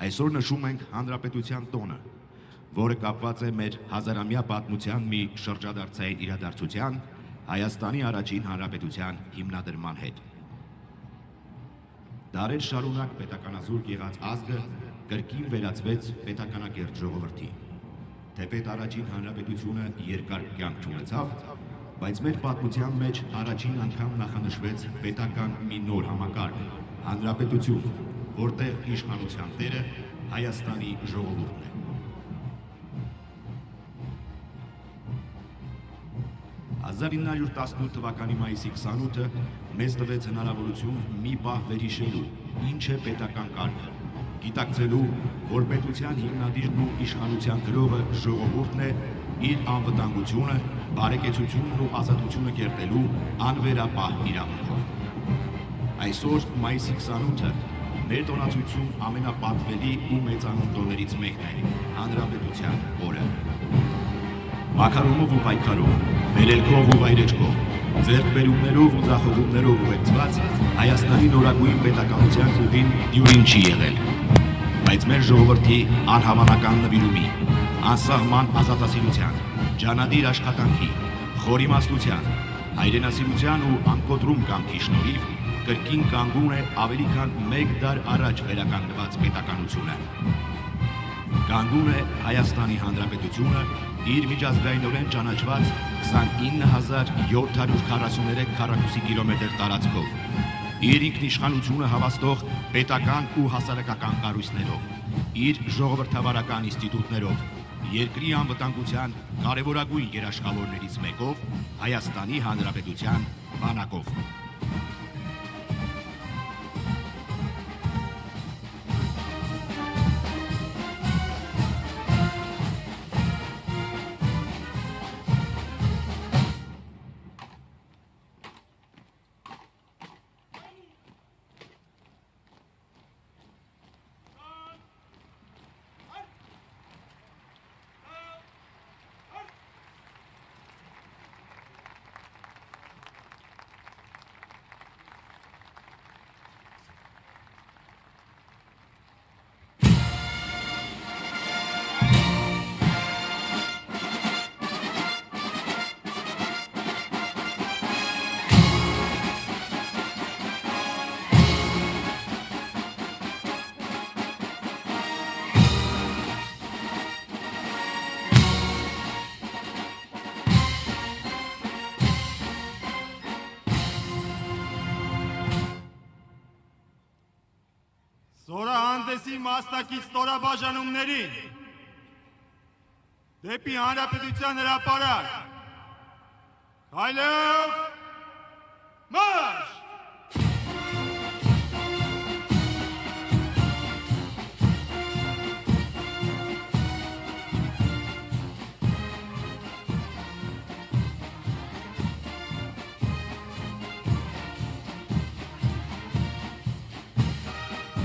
Այսօր նշում ենք Հանրապետության տոնը, որը կապված է մեր հազարամյա պատմության մի շրջադարձային իրադարձության, Հայաստանի առաջին հանրապետության հիմնադրման հետ։ Դարեր շարունակ պետականազուրկ եղած ազգը կրկին վերածվեց պետականակերտ ժողովրդի։ Թեպետ առաջին հանրապետությունը երկար կյանք չունեցավ, բայց մեր պատմության մեջ առաջին անգամ նախանշվեց պետական մի նոր համակարգ, հանրապետություն, որտեղ իշխանության տերը Հայաստանի ժողովուրդն է։ «1918 թվականի մայիսի 28-ը մեզ տվեց հնարավորություն մի պահ վերհիշելու, ինչ է պետական կարգը, գիտակցելու, որ պետության հիմնադիրն ու իշխանության գրողը ժողովուրդն է, իր անվտանգությունը, բարեկեցությունն ու ազատությունը կերտելու անվերապահ իրավունքով։ Այսօր մայիսի 28-ը մեր տոնացույցում ամենապատվելի ու մեծանուն տոներից մեկն է հանրապետության օրը։ Մաքարումով ու պայքարով, վերելքով ու վայրեջքով, ձեռքբերումներով ու ձախողումներով ուղեկցված Հայաստանի նորագույն պետականության ուղին դյուրին չի եղել, բայց մեր ժողովրդի անհավանական նվիրումի, անսահման ազատասիրության, ջանադիր աշխատանքի, խոր իմաստության, հայրենասիրության ու անկոտրում կամքի շնորհիվ կրկին կանգուն է ավելի քան մեկ դար առաջ վերականգնված պետականությունը։ Կանգուն է Հայաստանի Հանրապետությունը իր միջազգայինորեն ճանաչված 29743 քառակուսի կիլոմետր տարածքով, իր ինքնիշխանությունը հավաստող պետական ու հասարակական կառույցներով, իր ժողովրդավարական ինստիտուտներով, երկրի անվտանգության կարևորագույն երաշխավորներից մեկով, Հայաստանի Հանրապետության բանակով։ Զորահանդեսի մասնակից ստորաբաժանումներին, դեպի հանրապետության հրապարակ, քայլով մարշ!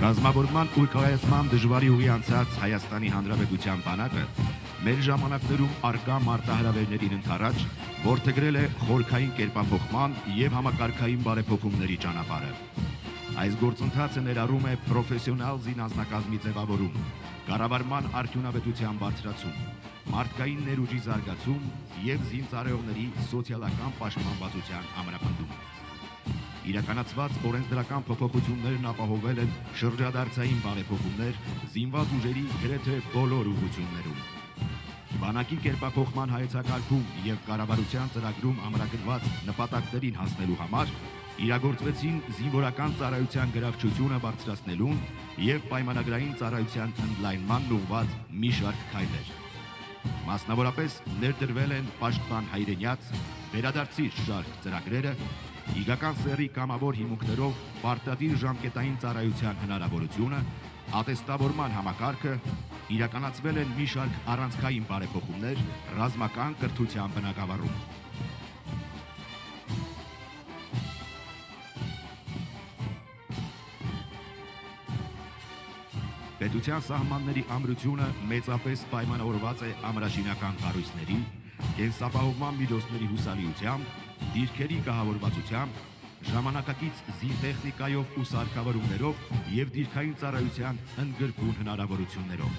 Կազմավորման ու կայացման դժվարի ուղի անցած Հայաստանի Հանրապետության բանակը մեր ժամանակներում արկա մարտահրավերներին ընդառաջ որդեգրել է խորքային կերպափոխման և համակարգային բարեփոխումների ճանապարհը։ Այս գործընթացը ներառում է պրոֆեսիոնալ զինանձնակազմի ձևավորում, կառավարման արդյունավետության բարձրացում, մարդկային ներուժի զարգացում և զինծառայողների սոցիալական պաշտպանվածության ամրապնդում։ Իրականացված օրենսդրական փոփոխություններն ապահովել են շրջադարձային բարեփոխումներ զինված ուժերի գրեթե բոլոր ուղղություններում։ Բանակի կերպափոխման հայեցակարգում և կառավարության ծրագրում ամրագրված նպատակներին հասնելու համար իրագործվեցին զինվորական ծառայության գրավչությունը բարձրացնելուն և պայմանագրային ծառայության ընդլայնմանն ուղղված մի շարք քայլեր։ Մասնավորապես ներդրվել են պաշտպան հայրենյաց, վերադարձիր շարք ծրագրերը, իգական սեռի կամավոր հիմունքներով պարտադիր ժամկետային ծառայության հնարավորությունը, ատեստավորման համակարգը, իրականացվել են մի շարք առանցքային բարեփոխումներ ռազմական կրթության բնագավառում։ Պետության սահմանների ամրությունը մեծապես պայմանավորված է ամրաշինական կառույցների, կենսապահովման միջոցների հուսալիությամբ, դիրքերի կահավորվածությամբ, ժամանակակից զինտեխնիկայով ու սարքավորումներով և դիրքային ծառայության ընդգրկուն հնարավորություններով։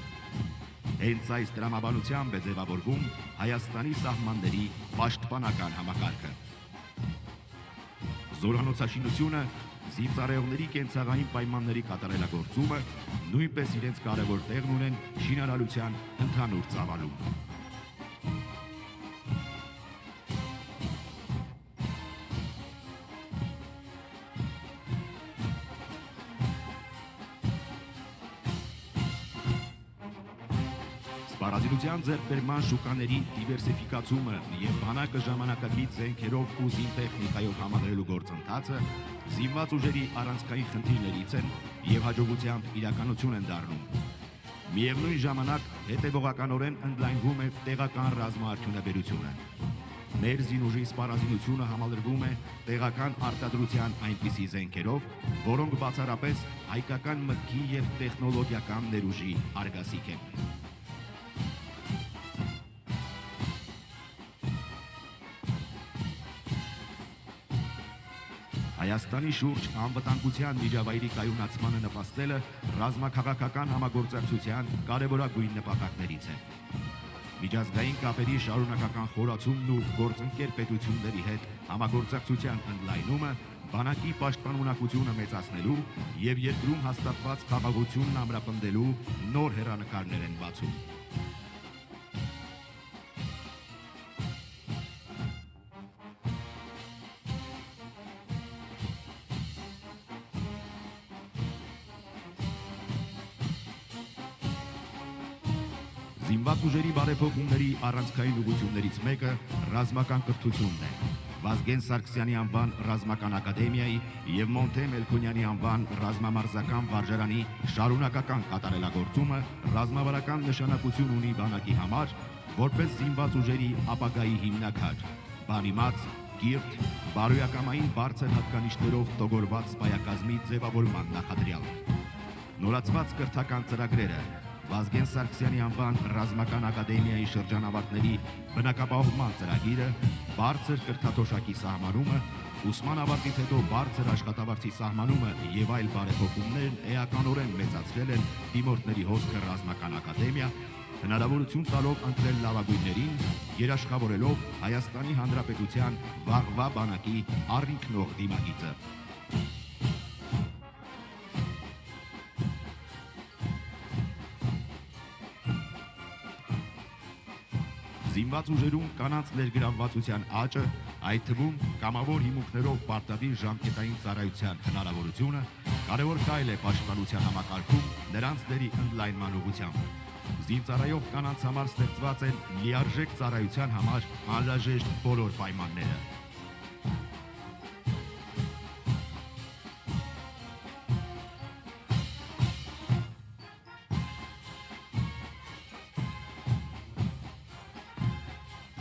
Հենց այս տրամաբանությամբ է ձևավորվում Հայաստանի սահմանների պաշտպանական համակարգը։ Զորանոցաշինությունը, զինծառայողների կենցաղային պայմանների կատարելագործումը նույնպես իրենց կարևոր տեղն ունեն շինարարության ընդհանուր ծավալում։ Սպառազինության ձեռքբերման շուկաների դիվերսիֆիկացումը և բանակը ժամանակակից զենքերով ու զինտեխնիկայով համալրելու գործընթացը զինված ուժերի առանցքային խնդիրներից են և հաջողությամբ իրականություն են դառնում։ Միևնույն ժամանակ հետևողականորեն ընդլայնվում է տեղական ռազմաարդյունաբերությունը։ Մեր զինուժի սպառազինությունը համալրվում է տեղական արտադրության այնպիսի զենքերով, որոնք բացառապես հայկական մտքի և տեխնոլոգիական ներուժի արգասիկ են։ Հայաստանի շուրջ անվտանգության միջավայրի կայունացմանը նպաստելը ռազմաքաղաքական համագործակցության կարևորագույն նպատակներից է։ Միջազգային կապերի շարունակական խորացումն ու գործընկեր պետությունների հետ համագործակցության ընդլայնումը բանակի պաշտպանունակությունը մեծացնելու և երկրում հաստատված խաղաղությունն ամրապնդելու նոր հեռանկարներ են բացում։ Զինված ուժերի բարեփոխումների առանցքային ուղղություններից մեկը ռազմական կրթությունն է։ Վազգեն Սարգսյանի անվան ռազմական ակադեմիայի և Մոնթե Մելքոնյանի անվան ռազմամարզական վարժարանի շարունակական կատարելագործումը ռազմավարական նշանակություն ունի բանակի համար, որպես զինված ուժերի ապագայի հիմնաքար, բանիմաց, կիրթ, բարոյակամային բարձր հատկանիշներով տոգորված սպայակազմի ձևավորման նախադրյալ։ Նորացված կրթական ծրագրերը, Վազգեն Սարգսյանի անվան ռազմական ակադեմիայի շրջանավարտների բնակապահովման ծրագիրը, բարձր կրթաթոշակի սահմանումը, ուսման ավարտից հետո բարձր աշխատավարձի սահմանումը և այլ բարեփոխումներն էականորեն մեծացրել են դիմորդների հոսքը ռազմական ակադեմիա, հնարավորություն տալով ընտրել լավագույններին, երաշխավորելով Հայաստանի Հանրապետության վաղվա բանակի առինքնող դիմագիծը։ Զինված ուժերում կանանց ներգրավվածության աճը, այդ թվում կամավոր հիմունքներով պարտադիր ժամկետային ծառայության հնարավորությունը, կարևոր քայլ է պաշտպանության համակարգում նրանց դերի ընդլայնման ուղղությամբ։ Զինծառայող կանանց համար ստեղծված են լիարժեք ծառայության համար անհրաժեշտ բոլոր պայմանները։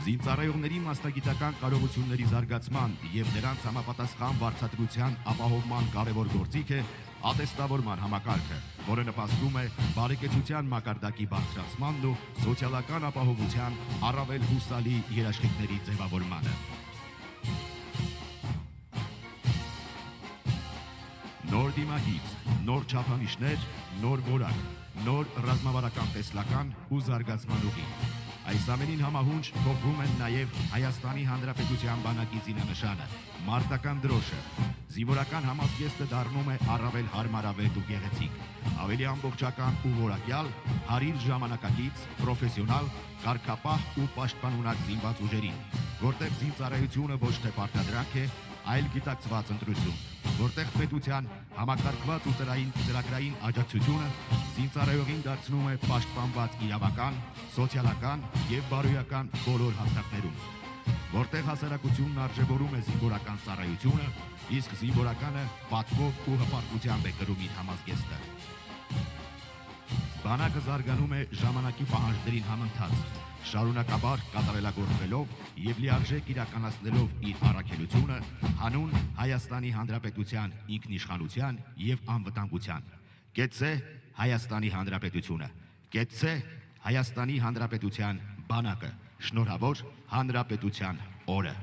Զինծառայողների մասնագիտական կարողությունների զարգացման և նրանց համապատասխան վարձատրության ապահովման կարևոր գործիք է ատեստավորման համակարգը, որը նպաստում է բարեկեցության մակարդակի բարձրացմանն ու սոցիալական ապահովության առավել հուսալի երաշխիքների ձևավորմանը։ Նոր դիմագիծ, նոր չափանիշներ, նոր որակ, նոր ռազմավարական տեսլական ու զարգացման ուղի։ Այս ամենին համահունչ փոխվում են նաև Հայաստանի Հանրապետության բանակի զինանշանը, մարտական դրոշը։ Զինվորական համազգեստը դառնում է առավել հարմարավետ ու գեղեցիկ, ավելի ամբողջական ու որակյալ, հարիր ժամանակակից, պրոֆեսիոնալ, կարգապահ ու պաշտպանունակ զինված ուժերին, որտեղ զինծառայությունը ոչ թե պարտադրանք է, այլ գիտակցված ընտրություն, որտեղ պետության համակարգված ու ծրագրային աջակցությունը զինծառայողին դարձնում է պաշտպանված իրավական, սոցիալական և բարոյական բոլոր հատկություններում, որտեղ հասարակությունն արժևորում է զինվորական ծառայությունը, իսկ զինվորականը պատվով ու հպարտությամբ է կրում իր համազգեստը։ Բանակը զարգանում է ժամանակի պահանջներին համընթաց, շարունակաբար կատարելագործվելով և լիարժեք իրականացնելով իր առաքելությունը հանուն Հայաստանի Հանրապետության ինքնիշխանության և անվտանգության։ Կեցցե Հայաստանի Հանրապետությունը, կեցցե Հայաստանի Հանրապետության բանակը, շնորհավոր Հանրապետության օրը։